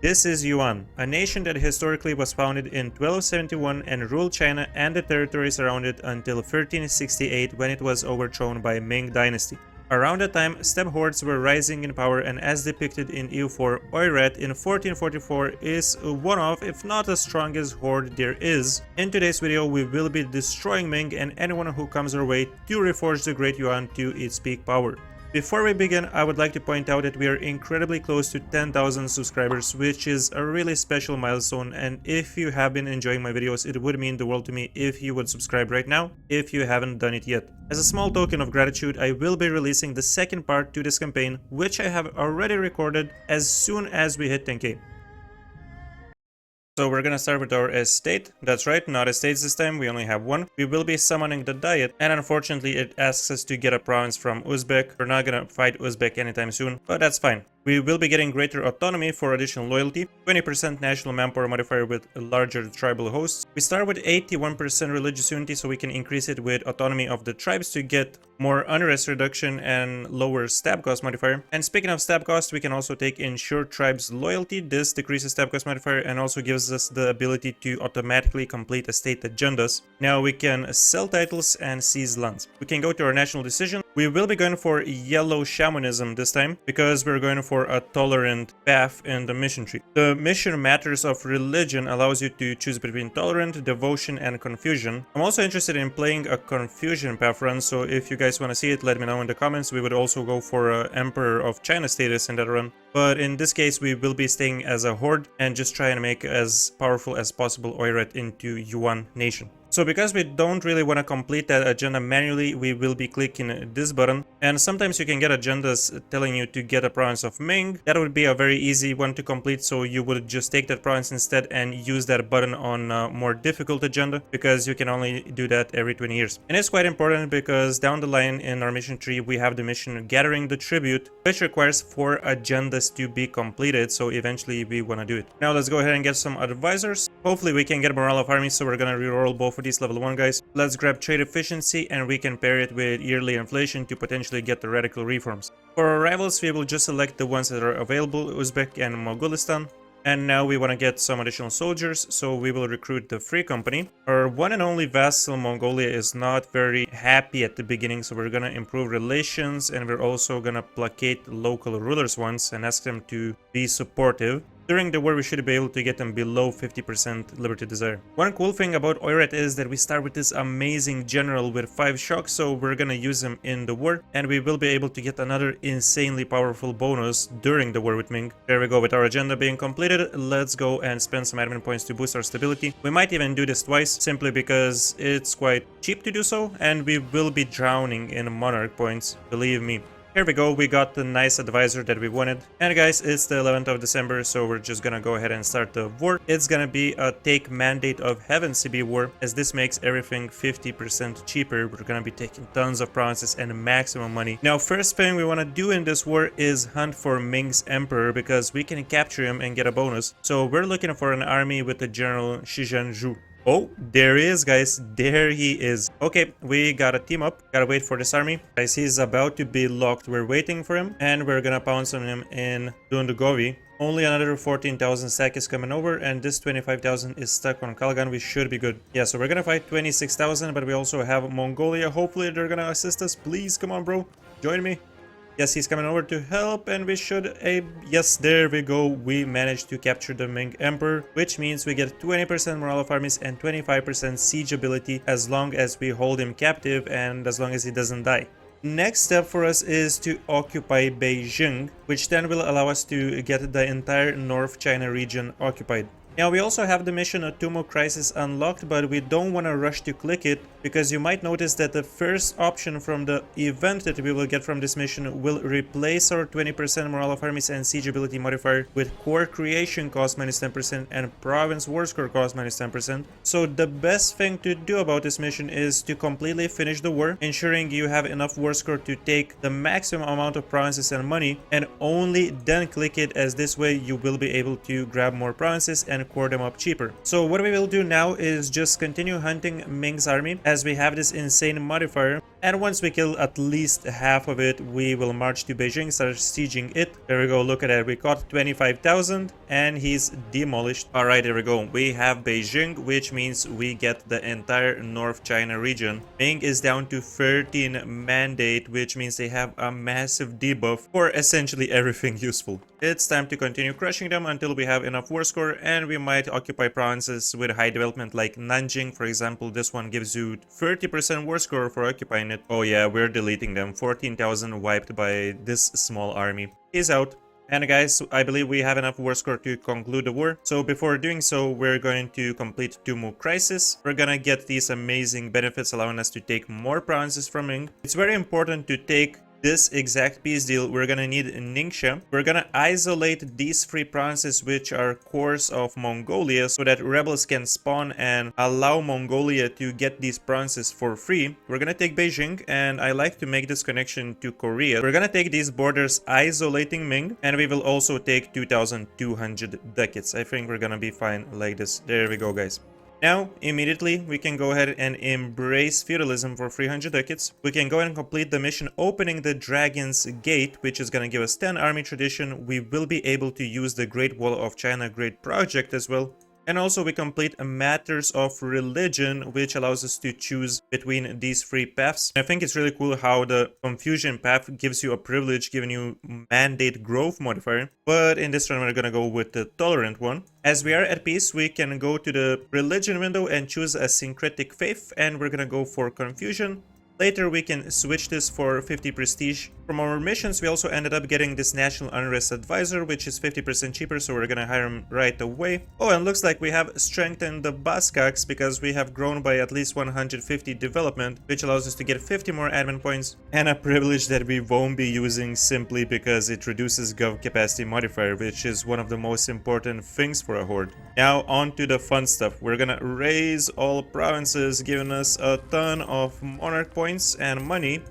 This is Yuan, a nation that historically was founded in 1271 and ruled China and the territories around it until 1368 when it was overthrown by Ming dynasty. Around that time, steppe hordes were rising in power, and as depicted in EU4 OIRAT in 1444 is one of, if not the strongest horde there is. In today's video, we will be destroying Ming and anyone who comes our way to reforge the Great Yuan to its peak power. Before we begin, I would like to point out that we are incredibly close to 10,000 subscribers, which is a really special milestone, and if you have been enjoying my videos, it would mean the world to me if you would subscribe right now, if you haven't done it yet. As a small token of gratitude, I will be releasing the second part to this campaign, which I have already recorded as soon as we hit 10k. So we're gonna start with our estate. That's right, not estates this time, we only have one. We will be summoning the diet, and unfortunately it asks us to get a province from Uzbek. We're not gonna fight Uzbek anytime soon, but that's fine. We will be getting greater autonomy for additional loyalty, 20% national manpower modifier with larger tribal hosts. We start with 81% religious unity, so we can increase it with autonomy of the tribes to get more unrest reduction and lower stab cost modifier. And speaking of stab cost, we can also take ensure tribes loyalty. This decreases stab cost modifier and also gives us the ability to automatically complete estate agendas. Now we can sell titles and seize lands. We can go to our national decision. We will be going for yellow shamanism this time because we're going for a tolerant path in the mission tree. The mission matters of religion allows you to choose between tolerant, devotion, and confusion. I'm also interested in playing a confusion path run, so if you guys want to see it, let me know in the comments. We would also go for Emperor of China status in that run. But in this case, we will be staying as a horde and just try and make as powerful as possible OIRAT into Yuan nation. So because we don't really want to complete that agenda manually, we will be clicking this button. And sometimes you can get agendas telling you to get a province of Ming. That would be a very easy one to complete, so you would just take that province instead and use that button on a more difficult agenda, because you can only do that every 20 years. And it's quite important because down the line in our mission tree, we have the mission Gathering the Tribute, which requires 4 agendas to be completed, so eventually we want to do it. Now let's go ahead and get some advisors. Hopefully we can get morale of armies, so we're gonna reroll both of these level 1 guys. Let's grab trade efficiency and we can pair it with yearly inflation to potentially get the radical reforms. For our rivals, we will just select the ones that are available, Uzbek and Mongolistan. And now we want to get some additional soldiers, so we will recruit the Free Company. Our one and only vassal Mongolia is not very happy at the beginning, so we're gonna improve relations, and we're also gonna placate local rulers once and ask them to be supportive. During the war, we should be able to get them below 50% liberty desire. One cool thing about OIRAT is that we start with this amazing general with 5 shocks, so we're gonna use him in the war, and we will be able to get another insanely powerful bonus during the war with Ming. There we go, with our agenda being completed. Let's go and spend some admin points to boost our stability. We might even do this twice, simply because it's quite cheap to do so, and we will be drowning in monarch points, believe me. Here we go, we got the nice advisor that we wanted. And guys, it's the 11th of December, so we're just gonna go ahead and start the war. It's gonna be a take mandate of heaven CB war, as this makes everything 50% cheaper. We're gonna be taking tons of provinces and maximum money. Now, first thing we wanna do in this war is hunt for Ming's emperor, because we can capture him and get a bonus. So we're looking for an army with the general Zhu. Oh, there he is, guys. There he is. Okay, we gotta team up. Gotta wait for this army. Guys, he's about to be locked. We're waiting for him, and we're gonna pounce on him in Dundugovi. Only another 14,000 sack is coming over, and this 25,000 is stuck on Kazan. We should be good. Yeah, so we're gonna fight 26,000, but we also have Mongolia. Hopefully they're gonna assist us. Please, come on, bro. Join me. Yes, he's coming over to help, and we should... yes, there we go. We managed to capture the Ming Emperor, which means we get 20% morale of armies and 25% siege ability as long as we hold him captive and as long as he doesn't die. Next step for us is to occupy Beijing, which then will allow us to get the entire North China region occupied. Now we also have the mission Tumo Crisis unlocked, but we don't want to rush to click it, because you might notice that the first option from the event that we will get from this mission will replace our 20% morale of armies and siege ability modifier with core creation cost minus 10% and province war score cost minus 10%. So the best thing to do about this mission is to completely finish the war, ensuring you have enough war score to take the maximum amount of provinces and money, and only then click it, as this way you will be able to grab more provinces and core them up cheaper. So what we will do now is just continue hunting Ming's army, as we have this insane modifier, And once we kill at least half of it, we will march to Beijing, start sieging it. There we go, look at that. We caught 25,000 and he's demolished. All right, there we go. We have Beijing, which means we get the entire North China region. Ming is down to 13 mandate, which means they have a massive debuff for essentially everything useful. It's time to continue crushing them until we have enough war score, and we might occupy provinces with high development like Nanjing, for example. This one gives you 30% war score for occupying it. Oh yeah, we're deleting them. 14,000 wiped by this small army. He's out. And guys, I believe we have enough war score to conclude the war. So before doing so, we're going to complete Tumo Crisis. We're gonna get these amazing benefits allowing us to take more provinces from Ming. It's very important to take this exact peace deal. We're gonna need Ningxia. We're gonna isolate these 3 provinces which are cores of Mongolia so that rebels can spawn and allow Mongolia to get these provinces for free. We're gonna take Beijing, and I like to make this connection to Korea. We're gonna take these borders isolating Ming, and we will also take 2,200 ducats. I think we're gonna be fine like this. There we go, guys. Now, immediately, we can go ahead and embrace feudalism for 300 ducats. We can go ahead and complete the mission opening the Dragon's Gate, which is going to give us 10 army tradition. We will be able to use the Great Wall of China Great Project as well. And also we complete matters of religion, which allows us to choose between these 3 paths. I think it's really cool how the confusion path gives you a privilege, giving you mandate growth modifier. But in this run, we're gonna go with the tolerant one. As we are at peace, we can go to the religion window and choose a syncretic faith, and we're gonna go for confusion. Later we can switch this for 50 prestige. From our missions we also ended up getting this National Unrest Advisor, which is 50% cheaper, so we're gonna hire him right away. Oh, and looks like we have strengthened the Baskaks because we have grown by at least 150 development, which allows us to get 50 more admin points, and a privilege that we won't be using simply because it reduces gov capacity modifier, which is one of the most important things for a horde. Now on to the fun stuff. We're gonna raise all provinces, giving us a ton of monarch points and money.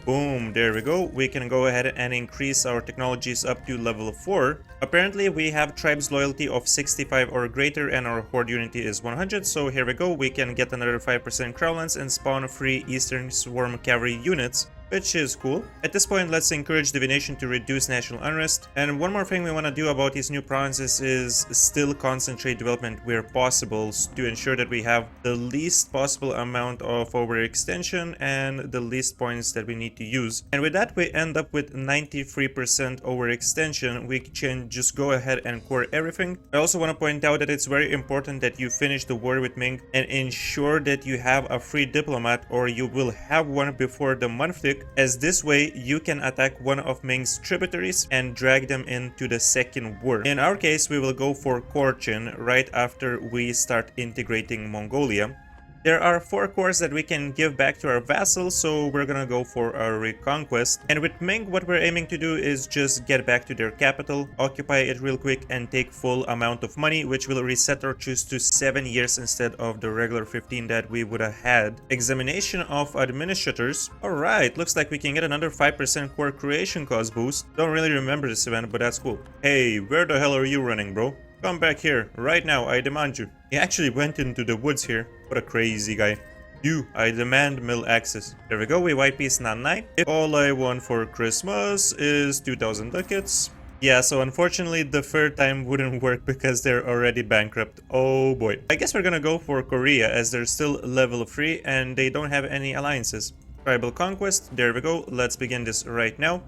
Boom, there we go. We can go ahead and increase our technologies up to level 4. Apparently we have tribes loyalty of 65 or greater and our horde unity is 100, so here we go. We can get another 5% crownlands and spawn 3 Eastern Swarm Cavalry units, which is cool. At this point, let's encourage divination to reduce national unrest. And one more thing we want to do about these new provinces is still concentrate development where possible to ensure that we have the least possible amount of overextension and the least points that we need to use. And with that, we end up with 93% overextension. We can just go ahead and core everything. I also want to point out that it's very important that you finish the war with Ming and ensure that you have a free diplomat, or you will have one before the month tick, as this way you can attack one of Ming's tributaries and drag them into the second war. In our case, we will go for Korchin right after we start integrating Mongolia. There are 4 cores that we can give back to our vassals, so we're gonna go for our reconquest. And with Ming, what we're aiming to do is just get back to their capital, occupy it real quick, and take full amount of money, which will reset our truce to 7 years instead of the regular 15 that we would have had. Examination of administrators. Alright, looks like we can get another 5% core creation cost boost. Don't really remember this event, but that's cool. Hey, where the hell are you running, bro? Come back here, right now, I demand you. He actually went into the woods here. What a crazy guy. You, I demand mill access. There we go, we white piece Nanai. All I want for Christmas is 2,000 ducats. Yeah, so unfortunately the third time wouldn't work because they're already bankrupt. Oh boy. I guess we're gonna go for Korea as they're still level 3 and they don't have any alliances. Tribal conquest, there we go. Let's begin this right now.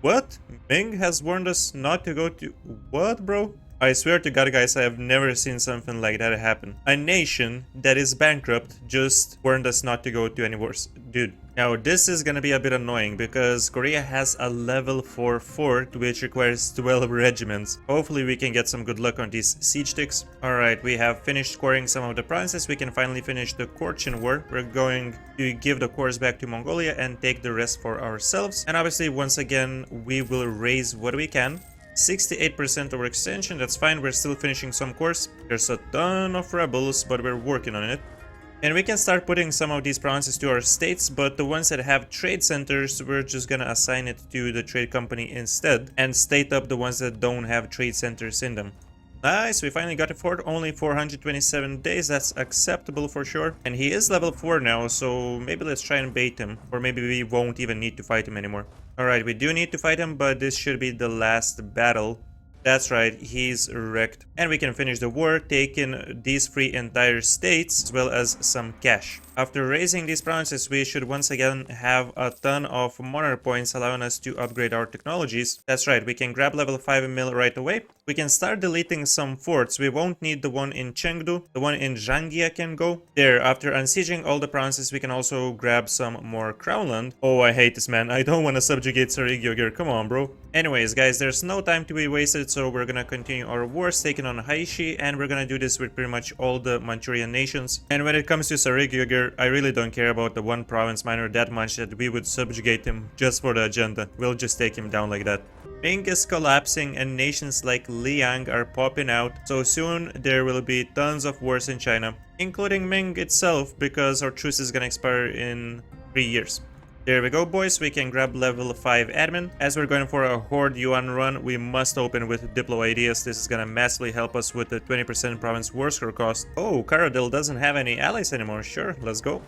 What? Ming has warned us not to go to... What, bro? I swear to God, guys, I have never seen something like that happen. A nation that is bankrupt just warned us not to go to any wars. Dude. Now, this is gonna be a bit annoying because Korea has a level 4 fort which requires 12 regiments. Hopefully we can get some good luck on these siege ticks. Alright, we have finished scoring some of the provinces. We can finally finish the Korchin war. We're going to give the cores back to Mongolia and take the rest for ourselves. And obviously, once again, we will raise what we can. 68% overextension, that's fine, we're still finishing some cores. There's a ton of rebels, but we're working on it. And we can start putting some of these provinces to our states, but the ones that have trade centers, we're just gonna assign it to the trade company instead, and state up the ones that don't have trade centers in them. Nice, we finally got a fort, only 427 days, that's acceptable for sure. And he is level 4 now, so maybe let's try and bait him. Or maybe we won't even need to fight him anymore. Alright, we do need to fight him, but this should be the last battle. That's right, he's wrecked. And we can finish the war, taking these 3 entire states, as well as some cash. After raising these provinces, we should once again have a ton of monarch points, allowing us to upgrade our technologies. That's right, we can grab level 5 mill right away. We can start deleting some forts. We won't need the one in Chengdu. The one in Zhangia can go. There, after unsieging all the provinces, we can also grab some more crown land. Oh, I hate this, man. I don't want to subjugate Sarigyoger. Come on, bro. Anyways, guys, there's no time to be wasted, so we're gonna continue our wars, taking on Haishi, and we're gonna do this with pretty much all the Manchurian nations. And when it comes to Sarigyoger, I really don't care about the one province minor that much that we would subjugate him just for the agenda. We'll just take him down like that. Ming is collapsing and nations like Liang are popping out, so soon there will be tons of wars in China, including Ming itself, because our truce is gonna expire in 3 years. There we go, boys, we can grab level 5 admin. As we're going for a Horde Yuan run, we must open with Diplo ideas. This is gonna massively help us with the 20% province war score cost. Oh, Karadil doesn't have any allies anymore. Sure, let's go.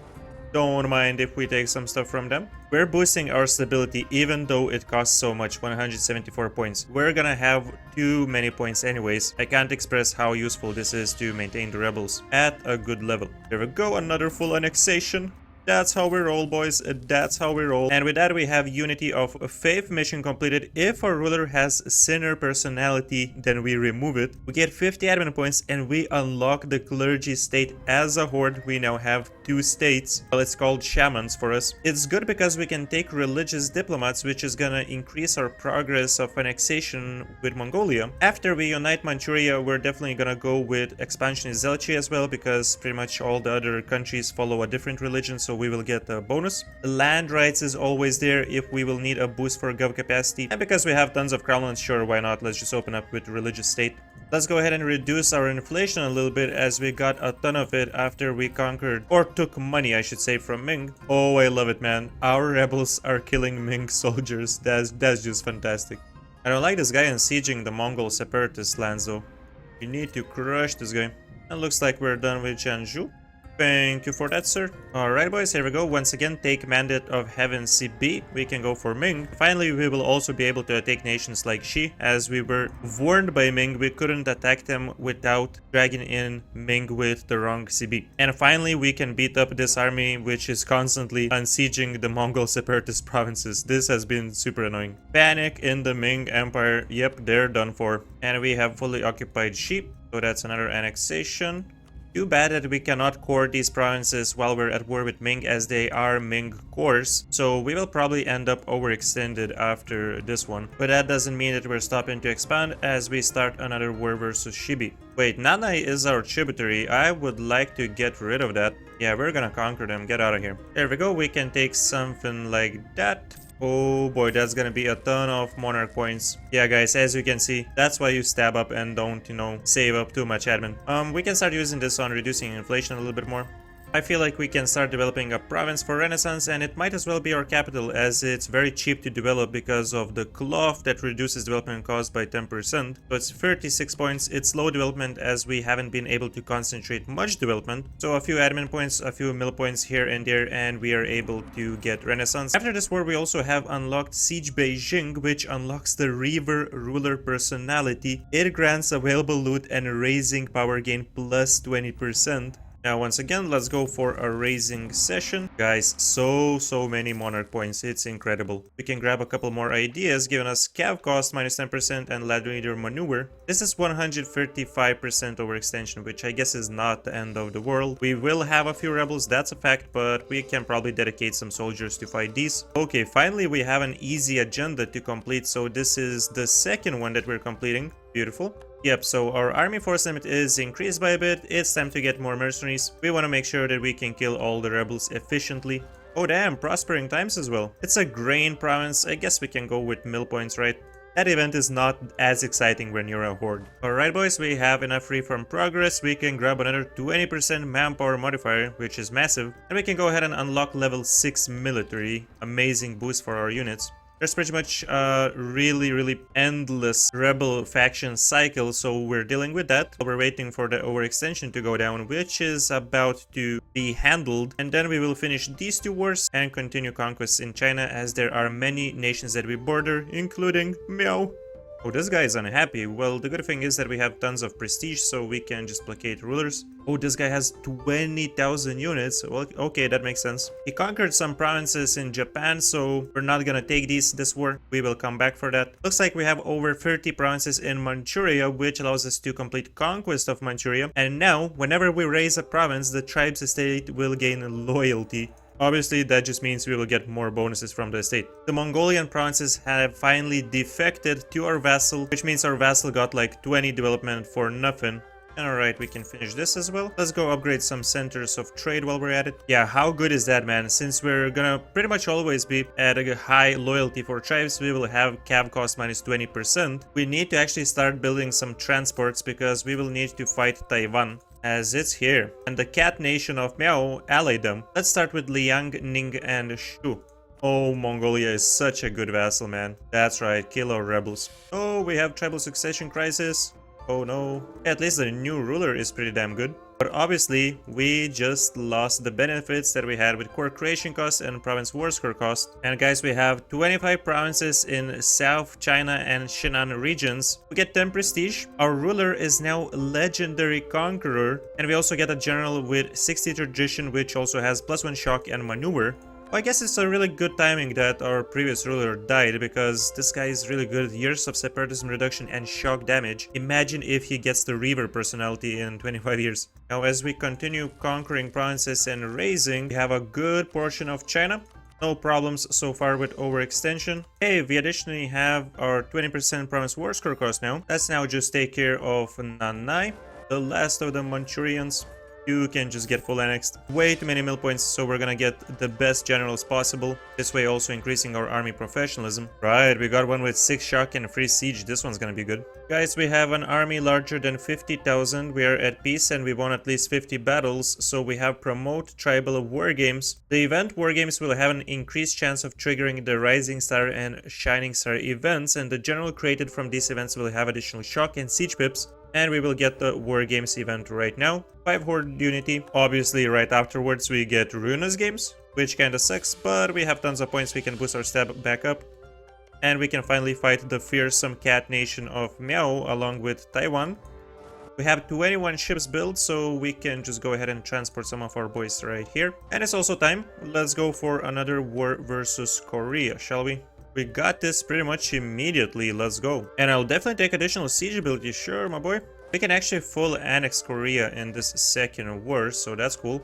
Don't mind if we take some stuff from them. We're boosting our stability even though it costs so much, 174 points. We're gonna have too many points anyways. I can't express how useful this is to maintain the rebels at a good level. There we go, another full annexation. That's how we roll, boys. That's how we roll. And with that, we have Unity of Faith mission completed. If our ruler has sinner personality, then we remove it. We get 50 admin points and we unlock the clergy state as a horde. We now have 2 states. Well, it's called shamans for us. It's good because we can take religious diplomats, which is gonna increase our progress of annexation with Mongolia. After we unite Manchuria, we're definitely gonna go with expansionist zealotry as well, because pretty much all the other countries follow a different religion, so we will get a bonus. Land rights is always there if we will need a boost for gov capacity. And because we have tons of crown lands, sure, why not? Let's just open up with religious state. Let's go ahead and reduce our inflation a little bit, as we got a ton of it after we conquered, or took money, I should say, from Ming. Oh, I love it, man. Our rebels are killing Ming soldiers. That's just fantastic. I don't like this guy unsieging the Mongol separatist lands, though. You need to crush this guy. And looks like we're done with Jiangsu. Thank you for that, sir. Alright, boys, here we go. Once again, take Mandate of Heaven CB. We can go for Ming. Finally, we will also be able to take nations like Xi. As we were warned by Ming, we couldn't attack them without dragging in Ming with the wrong CB. And finally, we can beat up this army, which is constantly unsieging the Mongol separatist provinces. This has been super annoying. Panic in the Ming Empire. Yep, they're done for. And we have fully occupied Xi. So that's another annexation. Too bad that we cannot core these provinces while we're at war with Ming, as they are Ming cores. So we will probably end up overextended after this one. But that doesn't mean that we're stopping to expand as we start another war versus Shibi. Wait, Nanai is our tributary. I would like to get rid of that. Yeah, we're gonna conquer them. Get out of here. There we go. We can take something like that. Oh boy, that's gonna be a ton of monarch points. Yeah, guys, as you can see, that's why you stab up and don't, save up too much admin. We can start using this on reducing inflation a little bit more. I feel like we can start developing a province for Renaissance, and it might as well be our capital, as it's very cheap to develop because of the cloth that reduces development cost by 10%. So it's 36 points. It's low development as we haven't been able to concentrate much development. So a few admin points, a few mill points here and there, and we are able to get Renaissance. After this war, we also have unlocked Siege Beijing, which unlocks the River Ruler personality. It grants available loot and raising power gain plus 20%. Now, once again, let's go for a raising session. Guys, so many monarch points. It's incredible. We can grab a couple more ideas, giving us cav cost minus 10% and lad leader maneuver. This is 135% overextension, which I guess is not the end of the world. We will have a few rebels, that's a fact, but we can probably dedicate some soldiers to fight these. Okay, finally we have an easy agenda to complete, so this is the second one that we're completing. Beautiful. Yep, so our army force limit is increased by a bit. It's time to get more mercenaries. We want to make sure that we can kill all the rebels efficiently. Oh damn, prospering times as well. It's a grain province. I guess we can go with mill points, right? That event is not as exciting when you're a horde. Alright, boys, we have enough freeform progress. We can grab another 20% manpower modifier, which is massive. And we can go ahead and unlock level 6 military. Amazing boost for our units. There's pretty much a really endless rebel faction cycle, so we're dealing with that. We're waiting for the overextension to go down, which is about to be handled, and then we will finish these two wars and continue conquests in China, as there are many nations that we border, including Meow. Oh, this guy is unhappy. Well, the good thing is that we have tons of prestige, so we can just placate rulers. Oh, this guy has 20,000 units. Well, okay, that makes sense. He conquered some provinces in Japan, so we're not gonna take this war. We will come back for that. Looks like we have over 30 provinces in Manchuria, which allows us to complete conquest of Manchuria. And now, whenever we raise a province, the tribe's estate will gain loyalty. Obviously, that just means we will get more bonuses from the estate. The Mongolian provinces have finally defected to our vassal, which means our vassal got like 20 development for nothing. And alright, we can finish this as well. Let's go upgrade some centers of trade while we're at it. Yeah, how good is that, man? Since we're gonna pretty much always be at a high loyalty for tribes, we will have cav cost minus 20%. We need to actually start building some transports because we will need to fight Taiwan, as it's here, and the cat nation of Miao allied them. Let's start with Liang, Ning, and Shu. Oh, Mongolia is such a good vassal, man. That's right, kill our rebels. Oh, we have tribal succession crisis. Oh no. At least the new ruler is pretty damn good. But obviously, we just lost the benefits that we had with core creation cost and province war score cost. And guys, we have 25 provinces in South China and Shannan regions. We get 10 prestige. Our ruler is now legendary conqueror. And we also get a general with 60 tradition, which also has +1 shock and maneuver. Well, I guess it's a really good timing that our previous ruler died, because this guy is really good. Years of separatism reduction and shock damage. Imagine if he gets the Reaver personality in 25 years. Now, as we continue conquering provinces and raising, we have a good portion of China. No problems so far with overextension. Hey, we additionally have our 20% province war score cost now. Let's now just take care of Nanai, the last of the Manchurians. You can just get full annexed. Way too many mill points, so we're gonna get the best generals possible. This way also increasing our army professionalism. Right, we got one with 6 shock and 3 siege. This one's gonna be good. Guys, we have an army larger than 50,000. We are at peace and we won at least 50 battles, so we have promote tribal war games. The event war games will have an increased chance of triggering the Rising Star and Shining Star events, and the general created from these events will have additional shock and siege pips. And we will get the War Games event right now. 5 Horde Unity. Obviously, right afterwards we get Ruinous Games, which kinda sucks, but we have tons of points. We can boost our stab back up. And we can finally fight the fearsome cat nation of Miao along with Taiwan. We have 21 ships built, so we can just go ahead and transport some of our boys right here. And it's also time. Let's go for another war versus Korea, shall we? We got this pretty much immediately, let's go. And I'll definitely take additional siege ability, sure, my boy. We can actually full annex Korea in this second war, so that's cool.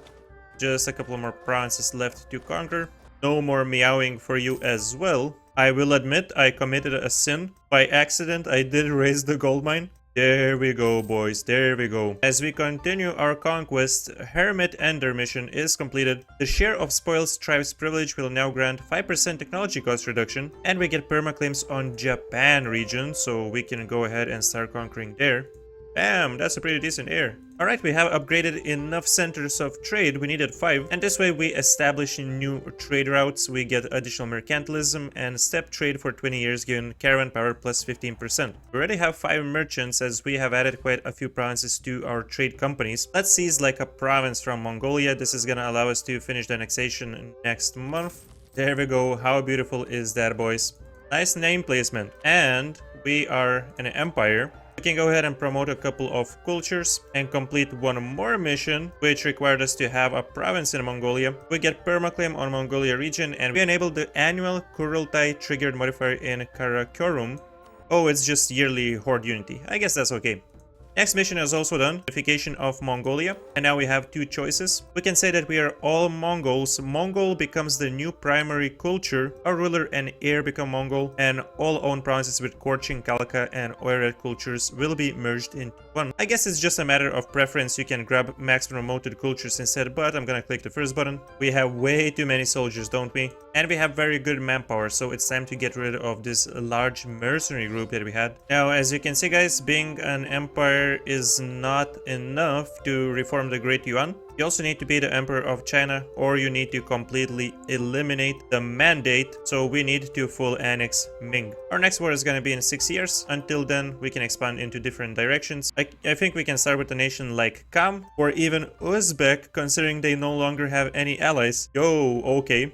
Just a couple more provinces left to conquer. No more meowing for you as well. I will admit I committed a sin. By accident, I did raise the gold mine. There we go, boys, there we go. As we continue our conquest, Hermit Ender mission is completed. The share of spoils tribes privilege will now grant 5% technology cost reduction, and we get permaclaims on Japan region, so we can go ahead and start conquering there. Bam, that's a pretty decent air. Alright, we have upgraded enough centers of trade. We needed 5, and this way we establish new trade routes. We get additional mercantilism and step trade for 20 years, giving caravan power plus 15%. We already have 5 merchants, as we have added quite a few provinces to our trade companies. Let's seize like a province from Mongolia. This is gonna allow us to finish the annexation next month. There we go. How beautiful is that, boys? Nice name placement. And we are an empire. We can go ahead and promote a couple of cultures and complete one more mission, which required us to have a province in Mongolia. We get permaclaim on Mongolia region, and we enable the annual Kurultai triggered modifier in Karakorum. Oh, it's just yearly Horde Unity. I guess that's okay. Next mission is also done, unification of Mongolia, and now we have 2 choices. We can say that we are all Mongols. Mongol becomes the new primary culture, our ruler and heir become Mongol, and all owned provinces with Korchin, Kalka, and OIRAT cultures will be merged into one. I guess it's just a matter of preference. You can grab max promoted cultures instead, but I'm gonna click the first button. We have way too many soldiers, don't we? And we have very good manpower, so it's time to get rid of this large mercenary group that we had. Now, as you can see, guys, being an empire is not enough to reform the Great Yuan. You also need to be the Emperor of China, or you need to completely eliminate the mandate, so we need to full annex Ming. Our next war is going to be in 6 years. Until then, we can expand into different directions. I think we can start with a nation like Kam, or even Uzbek, considering they no longer have any allies. Yo, okay.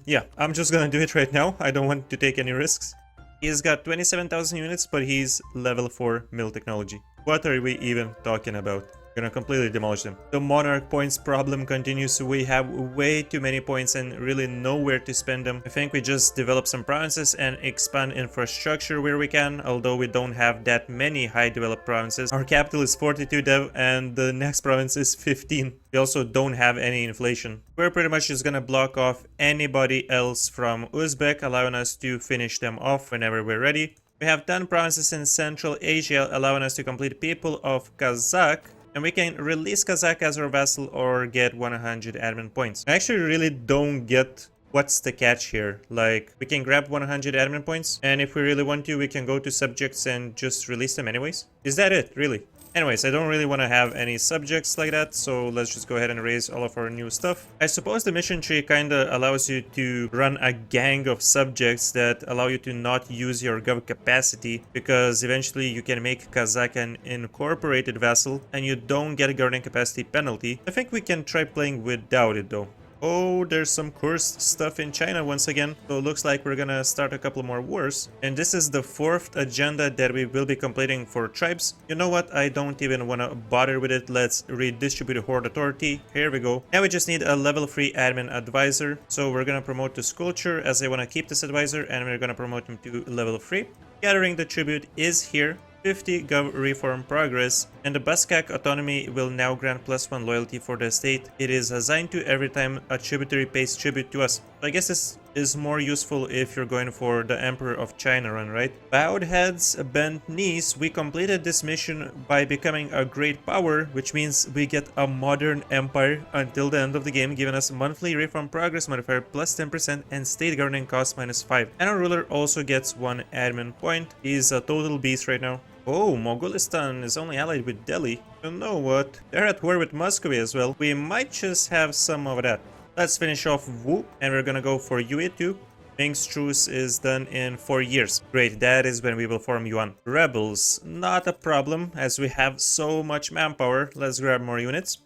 Yeah, I'm just gonna do it right now. I don't want to take any risks. He's got 27,000 units, but he's level 4 mill technology. What are we even talking about? Gonna completely demolish them. The monarch points problem continues. We have way too many points and really nowhere to spend them. I think we just develop some provinces and expand infrastructure where we can, although we don't have that many high developed provinces. Our capital is 42 dev and the next province is 15. We also don't have any inflation. We're pretty much just gonna block off anybody else from Uzbek, allowing us to finish them off whenever we're ready. We have 10 provinces in Central Asia, allowing us to complete people of Kazakh. And we can release Kazakh as our vassal or get 100 admin points. I actually really don't get what's the catch here. Like, we can grab 100 admin points, and if we really want to, we can go to subjects and just release them anyways. Is that it, really? Anyways, I don't really want to have any subjects like that, so let's just go ahead and raise all of our new stuff. I suppose the mission tree kinda allows you to run a gang of subjects that allow you to not use your gov capacity, because eventually you can make Kazakh an incorporated vassal and you don't get a guarding capacity penalty. I think we can try playing without it though. Oh, there's some cursed stuff in China once again. So it looks like we're gonna start a couple more wars. And this is the 4th agenda that we will be completing for tribes. You know what? I don't even want to bother with it. Let's redistribute Horde authority. Here we go. Now we just need a level 3 admin advisor. So we're gonna promote to Sculpture as I want to keep this advisor, and we're gonna promote him to level 3. Gathering the tribute is here. 50 gov reform progress, and the Baskak autonomy will now grant +1 loyalty for the state. It is assigned to every time a tributary pays tribute to us. So I guess this is more useful if you're going for the Emperor of China run, right? Bowed heads, bent knees. We completed this mission by becoming a great power, which means we get a modern empire until the end of the game, giving us monthly reform progress modifier +10% and state governing cost -5. And our ruler also gets 1 admin point. He's a total beast right now. Oh, Mongolistan is only allied with Delhi. You know what? They're at war with Muscovy as well. We might just have some of that. Let's finish off Wu, and we're gonna go for UE2. Ming's truce is done in 4 years. Great, that is when we will form Yuan. Rebels, not a problem, as we have so much manpower. Let's grab more units.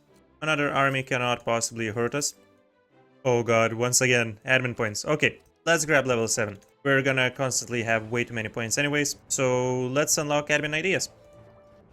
Another army cannot possibly hurt us. Oh god, once again, admin points. Okay, let's grab level 7. We're gonna constantly have way too many points anyways, so let's unlock admin ideas.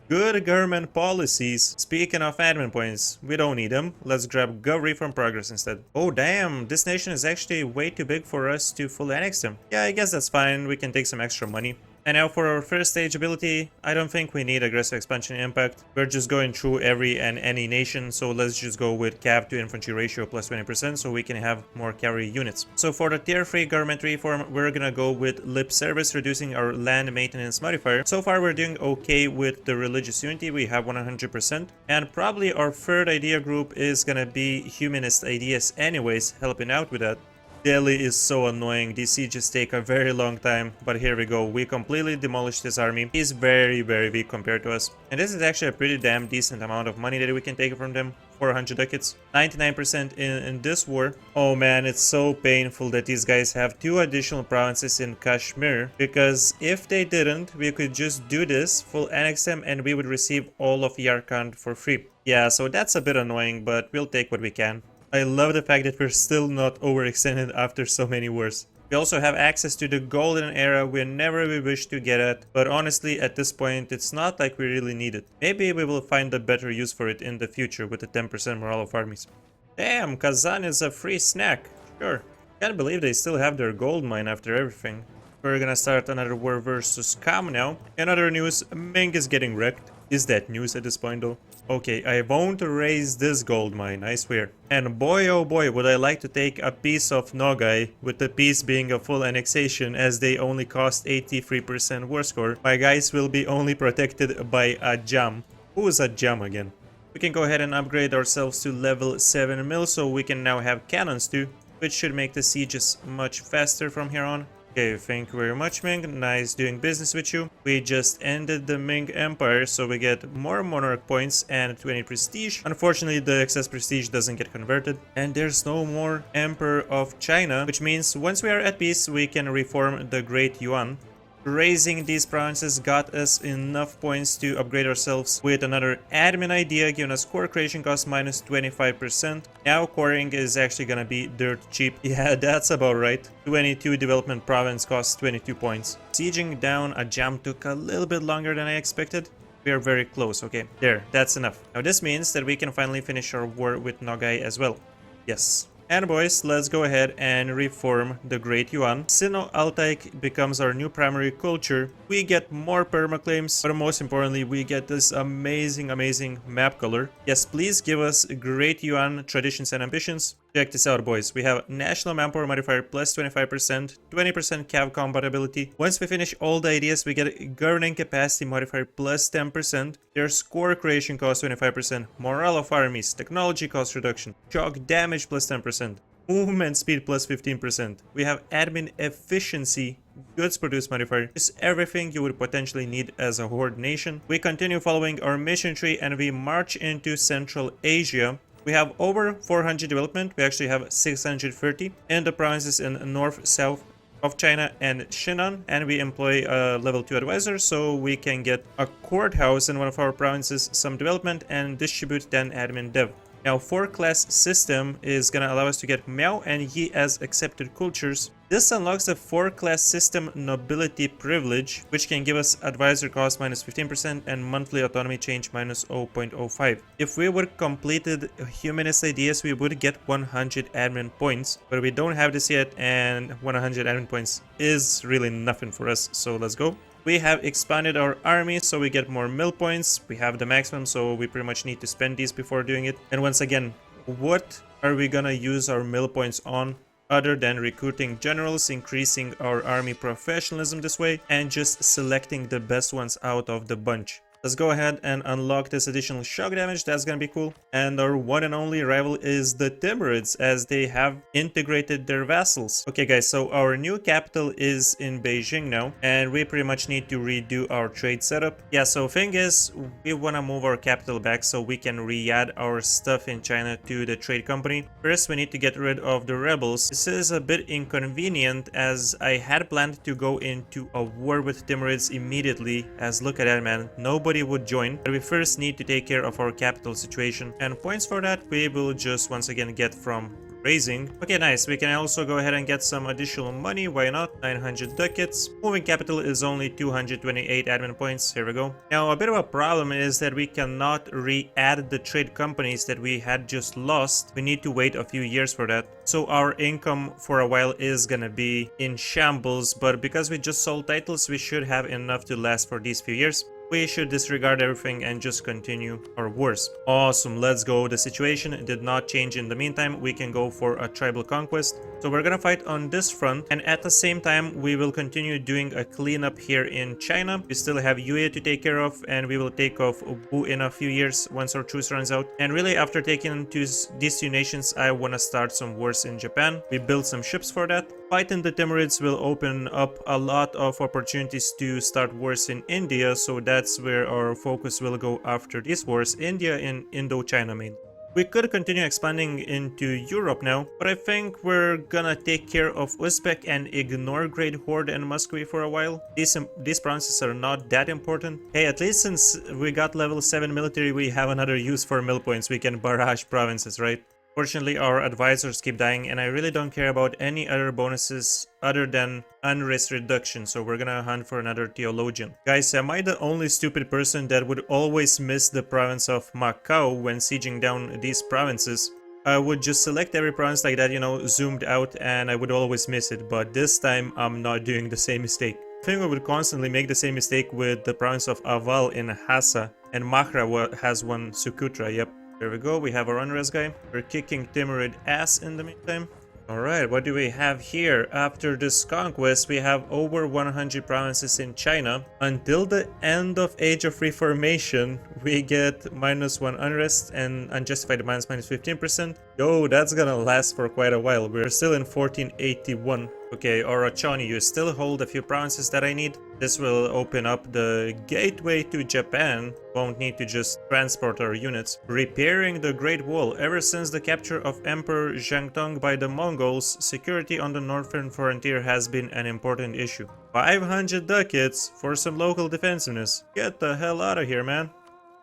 Good government policies. Speaking of admin points, we don't need them. Let's grab gov reform progress instead. Oh damn, this nation is actually way too big for us to full annex them. Yeah, I guess that's fine. We can take some extra money. And now for our first stage ability, I don't think we need aggressive expansion impact. We're just going through every and any nation, so let's just go with cav to infantry ratio +20% so we can have more cavalry units. So for the tier 3 government reform, we're gonna go with lip service, reducing our land maintenance modifier. So far we're doing okay with the religious unity, we have 100%. And probably our third idea group is gonna be humanist ideas anyways, helping out with that. Delhi is so annoying. These sieges take a very long time, but here we go. We completely demolished his army. He's very weak compared to us. And this is actually a pretty damn decent amount of money that we can take from them. 400 ducats. 99% in this war. Oh man, it's so painful that these guys have 2 additional provinces in Kashmir, because if they didn't, we could just do this, full annex them, and we would receive all of Yarkand for free. Yeah, so that's a bit annoying, but we'll take what we can. I love the fact that we're still not overextended after so many wars. We also have access to the golden era whenever we wish to get it, but honestly at this point it's not like we really need it. Maybe we will find a better use for it in the future with the 10% morale of armies. Damn, Kazan is a free snack. Sure. Can't believe they still have their gold mine after everything. We're gonna start another war versus Kam now. In other news, Ming is getting wrecked. Is that news at this point though? Okay, I won't raise this gold mine, I swear. And boy oh boy would I like to take a piece of Nogai, with the piece being a full annexation as they only cost 83% war score. My guys will be only protected by a jam. Who is a jam again? We can go ahead and upgrade ourselves to level 7 mil so we can now have cannons too, which should make the sieges much faster from here on. Okay, thank you very much, Ming. Nice doing business with you. We just ended the Ming Empire, so we get more monarch points and 20 prestige. Unfortunately, the excess prestige doesn't get converted. And there's no more Emperor of China, which means once we are at peace, we can reform the Great Yuan. Raising these provinces got us enough points to upgrade ourselves with another admin idea, giving us core creation cost minus 25%. Now coring is actually gonna be dirt cheap. Yeah, that's about right. 22 development province costs 22 points. Sieging down a jam took a little bit longer than I expected. We are very close. Okay, there, that's enough. Now this means that we can finally finish our war with Nogai as well. Yes. And boys, let's go ahead and reform the Great Yuan. Sino-Altai becomes our new primary culture. We get more permaclaims, but most importantly, we get this amazing map color. Yes, please give us Great Yuan traditions and ambitions. Check this out, boys. We have national manpower modifier plus 25%, 20% cav compatibility. Once we finish all the ideas, we get governing capacity modifier plus 10%. There's core creation cost 25%, morale of armies, technology cost reduction, shock damage plus 10%, movement speed plus 15%. We have admin efficiency, goods produced modifier. It's everything you would potentially need as a horde nation. We continue following our mission tree and we march into Central Asia. We have over 400 development. We actually have 630 in the provinces in north, south of China and Shinhan, and we employ a level 2 advisor so we can get a courthouse in one of our provinces, some development, and distribute then admin dev. Now 4-class system is gonna allow us to get Miao and Yi as accepted cultures. This unlocks the 4-class system nobility privilege, which can give us advisor cost minus 15% and monthly autonomy change minus 0.05. If we would completed humanist ideas, we would get 100 admin points, but we don't have this yet, and 100 admin points is really nothing for us, so let's go. We have expanded our army, so we get more mill points. We have the maximum, so we pretty much need to spend these before doing it. And once again, what are we gonna use our mill points on other than recruiting generals, increasing our army professionalism this way, and just selecting the best ones out of the bunch? Let's go ahead and unlock this additional shock damage. That's gonna be cool. And our one and only rival is the Timurids, as they have integrated their vassals. Okay guys, so our new capital is in Beijing now, and we pretty much need to redo our trade setup. Yeah, so thing is, we wanna move our capital back so we can re-add our stuff in China to the trade company. First, we need to get rid of the rebels. This is a bit inconvenient, as I had planned to go into a war with Timurids immediately, as look at that, man, nobody would join, but we first need to take care of our capital situation, and points for that we will just once again get from raising. Okay, nice. We can also go ahead and get some additional money. Why not? 900 ducats. Moving capital is only 228 admin points. Here we go. Now, a bit of a problem is that we cannot re-add the trade companies that we had just lost. We need to wait a few years for that. So our income for a while is gonna be in shambles, but because we just sold titles, we should have enough to last for these few years. We should disregard everything and just continue our wars. Awesome, let's go. The situation did not change in the meantime. We can go for a tribal conquest. So we're gonna fight on this front, and at the same time we will continue doing a cleanup here in China. We still have Yue to take care of, and we will take off Wu in a few years once our truce runs out. And really, after taking to these two nations, I want to start some wars in Japan. We built some ships for that. Fighting the Timurids will open up a lot of opportunities to start wars in India, so that's where our focus will go after these wars, India and Indochina mainly. We could continue expanding into Europe now, but I think we're gonna take care of Uzbek and ignore Great Horde and Muscovy for a while. These provinces are not that important. Hey, at least since we got level 7 military, we have another use for mill points. We can barrage provinces, right? Fortunately, our advisors keep dying, and I really don't care about any other bonuses other than unrest reduction, so we're gonna hunt for another theologian. Guys, am I the only stupid person that would always miss the province of Macau when sieging down these provinces? I would just select every province like that, you know, zoomed out, and I would always miss it, but this time I'm not doing the same mistake. I think I would constantly make the same mistake with the province of Aval in Hassa, and Mahra has one Sukutra, yep. There we go, we have our unrest guy. We're kicking Timurid ass in the meantime. Alright, what do we have here? After this conquest, we have over 100 provinces in China. Until the end of Age of Reformation, we get -1 unrest and unjustified minus 15%. Yo, that's gonna last for quite a while. We're still in 1481. Okay, Orochoni, you still hold a few provinces that I need. This will open up the gateway to Japan. Won't need to just transport our units. Repairing the Great Wall. Ever since the capture of Emperor Zhangtong by the Mongols, security on the northern frontier has been an important issue. 500 ducats for some local defensiveness. Get the hell out of here, man.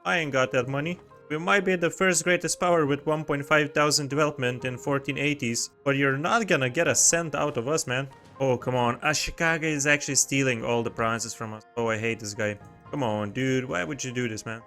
I ain't got that money. We might be the first greatest power with 1.5 thousand development in 1480s, but you're not gonna get a cent out of us, man. Oh, come on. Ashikaga is actually stealing all the provinces from us. Oh, I hate this guy. Come on, dude. Why would you do this, man?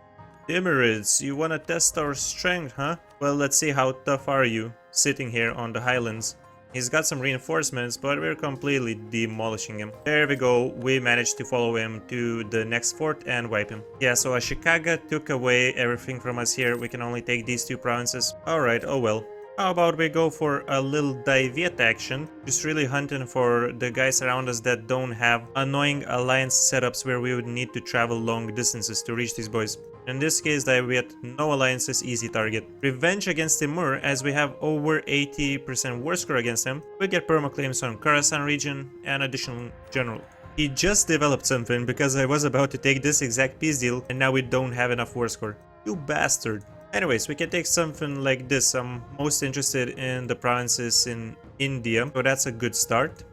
Timurids, you wanna test our strength, huh? Well, let's see how tough are you, sitting here on the highlands. He's got some reinforcements, but we're completely demolishing him. There we go, we managed to follow him to the next fort and wipe him. Yeah, so Ashikaga took away everything from us here. We can only take these two provinces. Alright, oh well. How about we go for a little Divet action? Just really hunting for the guys around us that don't have annoying alliance setups where we would need to travel long distances to reach these boys. In this case, Divet, no alliances, easy target. Revenge against Timur, as we have over 80% war score against him. We get permaclaims on Kazan region and additional general. He just developed something because I was about to take this exact peace deal and now we don't have enough war score. You bastard. Anyways, we can take something like this. I'm most interested in the provinces in India, so that's a good start.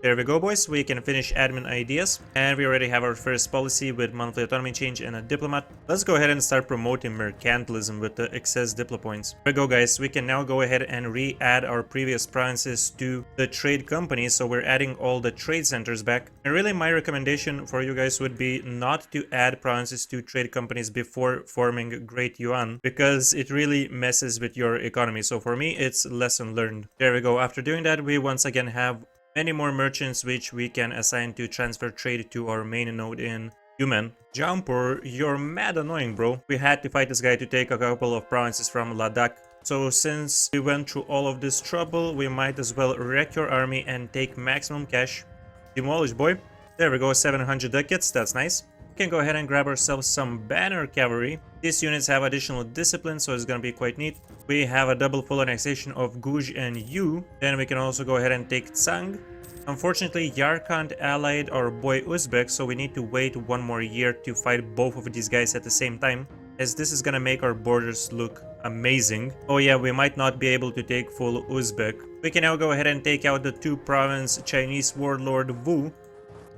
There we go, boys. We can finish admin ideas, and we already have our first policy with monthly autonomy change and a diplomat. Let's go ahead and start promoting mercantilism with the excess diplo points. There we go, guys. We can now go ahead and re-add our previous provinces to the trade company, so we're adding all the trade centers back. And really, my recommendation for you guys would be not to add provinces to trade companies before forming Great Yuan, because it really messes with your economy. So for me, it's lesson learned. There we go. After doing that, we once again have many more merchants which we can assign to transfer trade to our main node in Yumen. Jampur, you're mad annoying, bro. We had to fight this guy to take a couple of provinces from Ladakh. So since we went through all of this trouble, we might as well wreck your army and take maximum cash. Demolish, boy. There we go, 700 ducats, that's nice. We can go ahead and grab ourselves some banner cavalry. These units have additional discipline, so it's gonna be quite neat. We have a double full annexation of Guj and Yu. Then we can also go ahead and take Tsang. Unfortunately, Yarkand allied our boy Uzbek, so we need to wait one more year to fight both of these guys at the same time, as this is gonna make our borders look amazing. Oh yeah, we might not be able to take full Uzbek. We can now go ahead and take out the two-province Chinese warlord Wu.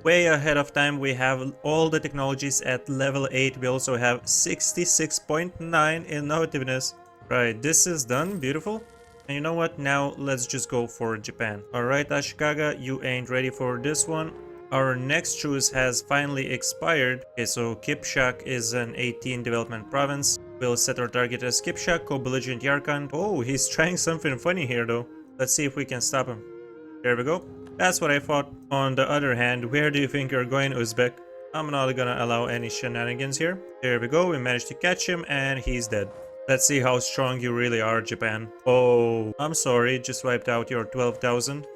Way ahead of time, we have all the technologies at level 8. We also have 66.9 innovativeness. Right, this is done. Beautiful. And you know what? Now let's just go for Japan. Alright, Ashikaga, you ain't ready for this one. Our next truce has finally expired. Okay, so Kipchak is an 18 development province. We'll set our target as Kipchak, co-belligerent Yarkand. Oh, he's trying something funny here though. Let's see if we can stop him. There we go. That's what I thought. On the other hand, where do you think you're going, Uzbek? I'm not gonna allow any shenanigans here. There we go. We managed to catch him and he's dead. Let's see how strong you really are, Japan. Oh, I'm sorry, just wiped out your 12,000.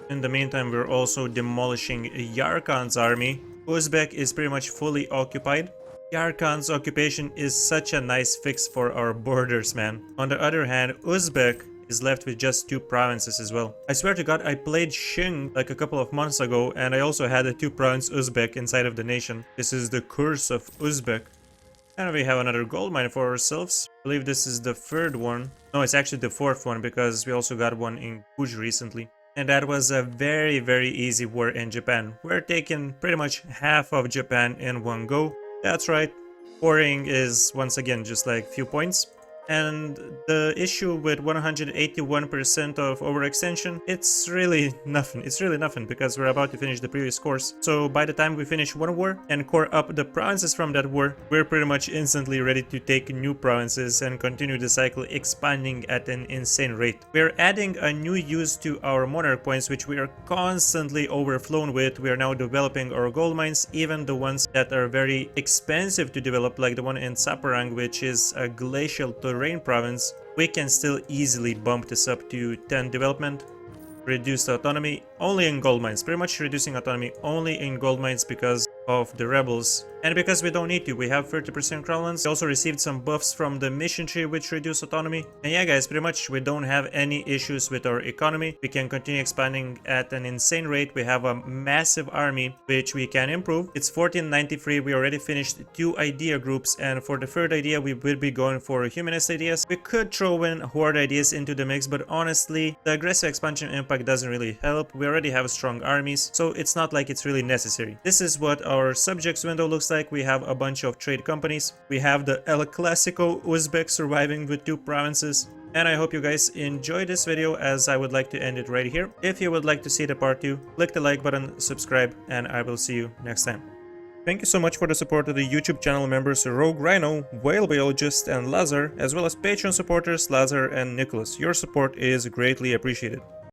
In the meantime, we're also demolishing Yarkand's army. Uzbek is pretty much fully occupied. Yarkand's occupation is such a nice fix for our borders, man. On the other hand, Uzbek is left with just two provinces as well. I swear to God, I played Qing like a couple of months ago, and I also had a two-province Uzbek inside of the nation. This is the curse of Uzbek. And we have another gold mine for ourselves. I believe this is the third one. No, it's actually the fourth one because we also got one in Guj recently. And that was a very, very easy war in Japan. We're taking pretty much half of Japan in one go. That's right. Pouring is once again just like few points. And the issue with 181% of overextension, it's really nothing. It's really nothing because we're about to finish the previous course. So by the time we finish one war and core up the provinces from that war, we're pretty much instantly ready to take new provinces and continue the cycle expanding at an insane rate. We're adding a new use to our monarch points, which we are constantly overflown with. We are now developing our gold mines, even the ones that are very expensive to develop, like the one in Saparang, which is a glacial terrain province. We can still easily bump this up to 10 development. Reduced autonomy only in gold mines, pretty much reducing autonomy only in gold mines because of the rebels. And because we don't need to, we have 30% crownlands. We also received some buffs from the mission tree which reduce autonomy. And yeah guys, pretty much we don't have any issues with our economy. We can continue expanding at an insane rate. We have a massive army which we can improve. It's 1493. We already finished 2 idea groups, and for the third idea we will be going for humanist ideas. We could throw in horde ideas into the mix, but honestly the aggressive expansion impact doesn't really help. We already have strong armies, so it's not like it's really necessary. This is what our subjects window looks like. We have a bunch of trade companies. We have the El Clasico Uzbek surviving with 2 provinces. And I hope you guys enjoyed this video, as I would like to end it right here. If you would like to see the part 2, click the like button, subscribe, and I will see you next time. Thank you so much for the support of the YouTube channel members RogueRhino, Biologist, and Lazar, as well as Patreon supporters Lazar and Nikolas. Your support is greatly appreciated.